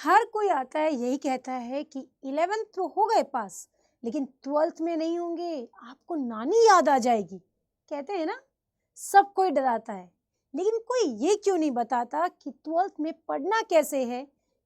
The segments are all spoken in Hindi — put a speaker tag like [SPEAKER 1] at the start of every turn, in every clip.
[SPEAKER 1] हर कोई आता है यही कहता है कि 11th तो हो गए पास, लेकिन 12th में नहीं होंगे, आपको नानी याद आ जाएगी। कहते हैं ना, सब कोई डराता है, लेकिन कोई ये क्यों नहीं बताता कि 12th में पढ़ना कैसे है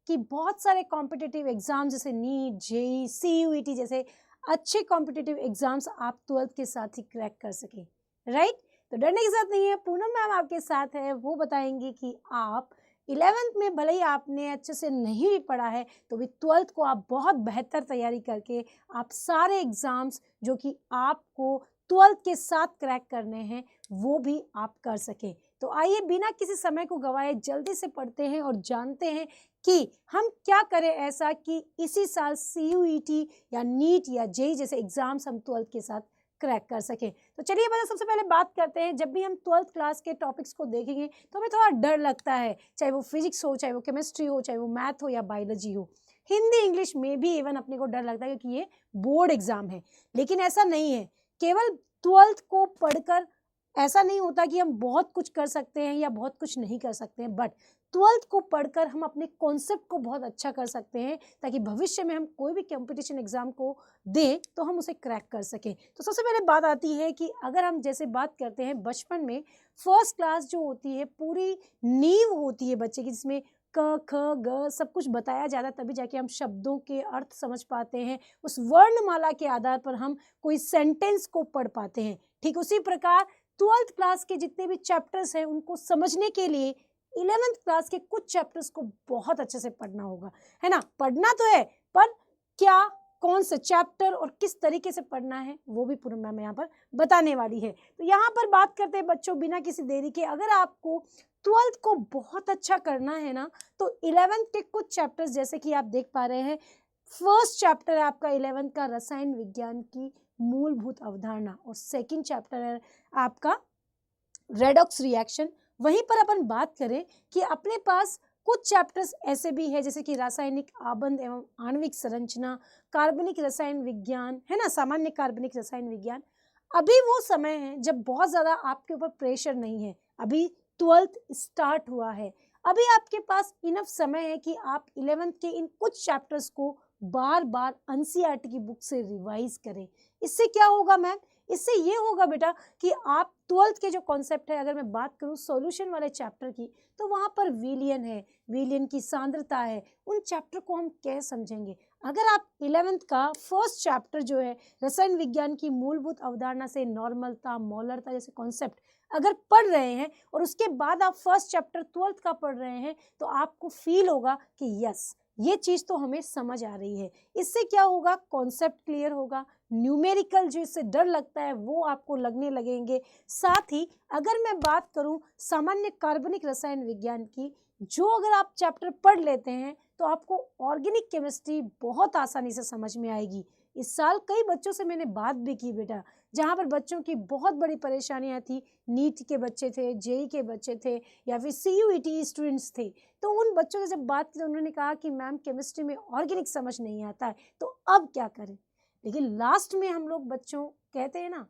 [SPEAKER 1] कि बहुत सारे कॉम्पिटिटिव एग्जाम जैसे नीट, जेई, सीयूईटी जैसे अच्छे कॉम्पिटिटिव एग्जाम्स आप 12th के साथ ही क्रैक कर सके, राइट? तो डरने की जरूरत नहीं है, पूनम मैम आपके साथ है, वो बताएंगे कि आप 11th में भले ही आपने अच्छे से नहीं भी पढ़ा है तो भी 12th को आप बहुत बेहतर तैयारी करके आप सारे एग्जाम्स जो कि आपको 12th के साथ क्रैक करने हैं वो भी आप कर सकें। तो आइए बिना किसी समय को गवाए जल्दी से पढ़ते हैं और जानते हैं कि हम क्या करें ऐसा कि इसी साल सीयूईटी या नीट या जेई जैसे एग्जाम्स हम 12th के साथ क्रैक कर सकें। तो चलिए बच्चों सबसे पहले बात करते हैं, जब भी हम 12th क्लास के टॉपिक्स को देखेंगे तो हमें थोड़ा डर लगता है, चाहे वो फिजिक्स हो, चाहे वो केमिस्ट्री हो, चाहे वो मैथ हो या बायोलॉजी हो। हिंदी इंग्लिश में भी इवन अपने को डर लगता है क्योंकि ये बोर्ड एग्जाम है, लेकिन ऐसा नहीं है। केवल 12th को पढ़कर ऐसा नहीं होता कि हम बहुत कुछ कर सकते हैं या बहुत कुछ नहीं कर सकते हैं, बट 12th को पढ़कर हम अपने कॉन्सेप्ट को बहुत अच्छा कर सकते हैं ताकि भविष्य में हम कोई भी कंपटीशन एग्जाम को दें तो हम उसे क्रैक कर सकें। तो सबसे पहले बात आती है कि अगर हम जैसे बात करते हैं बचपन में फर्स्ट क्लास जो होती है पूरी नींव होती है बच्चे की, जिसमें क ख ग सब कुछ बताया जाता है, तभी जाके हम शब्दों के अर्थ समझ पाते हैं, उस वर्णमाला के आधार पर हम कोई सेंटेंस को पढ़ पाते हैं। ठीक उसी प्रकार 12th क्लास के जितने भी चैप्टर्स हैं उनको समझने के लिए 11th क्लास के कुछ चैप्टर्स को बहुत अच्छे से पढ़ना होगा, है ना? पढ़ना तो है, पर क्या, कौन से चैप्टर और किस तरीके से पढ़ना है वो भी पूर्ण मैम यहाँ पर बताने वाली है। तो यहाँ पर बात करते हैं बच्चों बिना किसी देरी के, अगर आपको 12th को बहुत अच्छा करना है ना तो 11th के कुछ चैप्टर्स जैसे कि आप देख पा रहे हैं, फर्स्ट चैप्टर है आपका 11th का रसायन विज्ञान की मूलभूत अवधारणा और सेकंड चैप्टर है आपका रेडॉक्स रिएक्शन। वहीं पर अपन बात करें कि अपने पास कुछ चैप्टर्स ऐसे भी है जैसे कि रासायनिक आबंध एवं आणविक संरचना, कार्बनिक रसायन विज्ञान, है ना, सामान्य कार्बनिक रसायन विज्ञान। अभी वो समय है जब बहुत ज्यादा आपके ऊपर प्रेशर नहीं है, अभी 12th स्टार्ट हुआ है, अभी आपके पास इनफ समय है कि आप 11th के इन कुछ चैप्टर्स को बार बार एनसीईआरटी की बुक से रिवाइज करें। इससे क्या होगा मैम? इससे ये होगा बेटा कि आप 12th के जो कॉन्सेप्ट है, अगर मैं बात करूं सॉल्यूशन वाले चैप्टर की, तो वहां पर विलियन है, विलियन की सांद्रता है, उन चैप्टर को हम कैसे समझेंगे? अगर आप 11th का फर्स्ट चैप्टर जो है रसायन विज्ञान की मूलभूत अवधारणा से नॉर्मलता, मोलरता जैसे कॉन्सेप्ट अगर पढ़ रहे हैं और उसके बाद आप फर्स्ट चैप्टर 12th का पढ़ रहे हैं तो आपको फील होगा कि यस, ये चीज तो हमें समझ आ रही है। इससे क्या होगा? कॉन्सेप्ट क्लियर होगा, न्यूमेरिकल जो इससे डर लगता है वो आपको लगने लगेंगे। साथ ही अगर मैं बात करूं सामान्य कार्बनिक रसायन विज्ञान की, जो अगर आप चैप्टर पढ़ लेते हैं तो आपको ऑर्गेनिक केमिस्ट्री बहुत आसानी से समझ में आएगी। इस साल कई बच्चों से मैंने बात भी की बेटा, जहाँ पर बच्चों की बहुत बड़ी परेशानियां थी, नीट के बच्चे थे, जेई के बच्चे थे या फिर सीयूईटी स्टूडेंट्स थे, तो उन बच्चों से जब बात की तो उन्होंने कहा कि मैम केमिस्ट्री में ऑर्गेनिक समझ नहीं आता है, तो अब क्या करें? लेकिन लास्ट में हम लोग बच्चों कहते हैं ना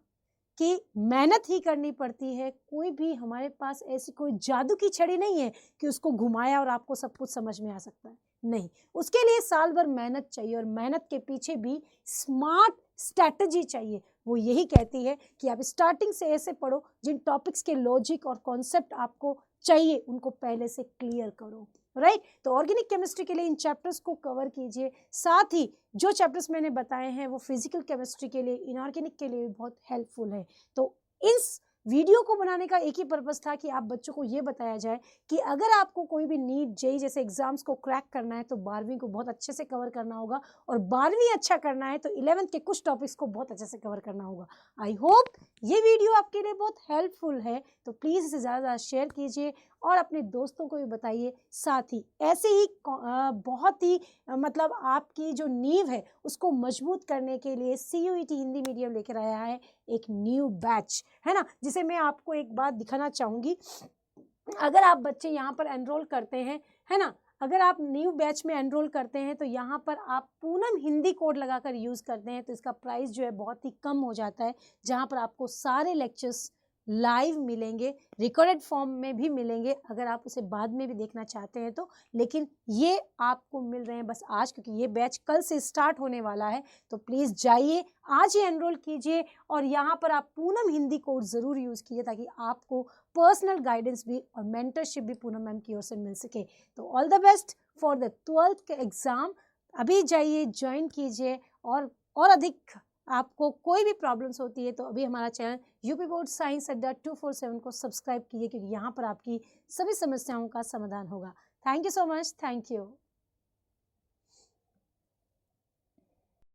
[SPEAKER 1] कि मेहनत ही करनी पड़ती है, कोई भी हमारे पास ऐसी कोई जादू की छड़ी नहीं है कि उसको घुमाया और आपको सब कुछ समझ में आ सकता है, नहीं, उसके लिए साल भर मेहनत चाहिए और मेहनत के पीछे भी स्मार्ट स्ट्रैटेजी चाहिए। वो यही कहती है कि आप स्टार्टिंग से ऐसे पढ़ो, जिन टॉपिक्स के लॉजिक और कॉन्सेप्ट आपको चाहिए उनको पहले से क्लियर करो, राइट? तो ऑर्गेनिक केमिस्ट्री के लिए इन चैप्टर्स को कवर कीजिए, साथ ही जो चैप्टर्स मैंने बताए हैं वो फिजिकल केमिस्ट्री के लिए, इनऑर्गेनिक के लिए भी बहुत हेल्पफुल है। तो इस वीडियो को बनाने का एक ही पर्पस था कि आप बच्चों को ये बताया जाए कि अगर आपको कोई भी नीट, जेई जैसे एग्जाम्स को क्रैक करना है तो 12वीं को बहुत अच्छे से कवर करना होगा, और 12वीं अच्छा करना है तो 11th के कुछ टॉपिक्स को बहुत अच्छे से कवर करना होगा। आई होप ये वीडियो आपके लिए बहुत हेल्पफुल है, तो प्लीज़ इसे ज़्यादा शेयर कीजिए और अपने दोस्तों को भी बताइए। साथ ही ऐसे ही बहुत ही मतलब आपकी जो नींव है उसको मजबूत करने के लिए सीयूईटी हिंदी मीडियम लेकर आया है एक न्यू बैच, है ना, जिसे मैं आपको एक बात दिखाना चाहूँगी। अगर आप बच्चे यहाँ पर एनरोल करते हैं, है ना, अगर आप न्यू बैच में एनरोल करते हैं तो यहाँ पर आप पूनम हिंदी कोड लगाकर यूज़ करते हैं तो इसका प्राइस जो है बहुत ही कम हो जाता है, जहाँ पर आपको सारे लेक्चर्स लाइव मिलेंगे, रिकॉर्डेड फॉर्म में भी मिलेंगे अगर आप उसे बाद में भी देखना चाहते हैं तो, लेकिन ये आपको मिल रहे हैं बस आज, क्योंकि ये बैच कल से स्टार्ट होने वाला है। तो प्लीज़ जाइए, आज ही एनरोल कीजिए और यहाँ पर आप पूनम हिंदी कोड ज़रूर यूज़ कीजिए ताकि आपको पर्सनल गाइडेंस भी और मेंटरशिप भी पूनम मैम की ओर से मिल सके। तो all the best for the 12th के एग्ज़ाम। अभी जाइए, ज्वाइन कीजिए और अधिक आपको कोई भी प्रॉब्लम्स होती है तो अभी हमारा चैनल यूपी बोर्ड साइंस अड्डा 247 को सब्सक्राइब कीजिए, क्योंकि यहाँ पर आपकी सभी समस्याओं का समाधान होगा। Thank you so much. Thank you.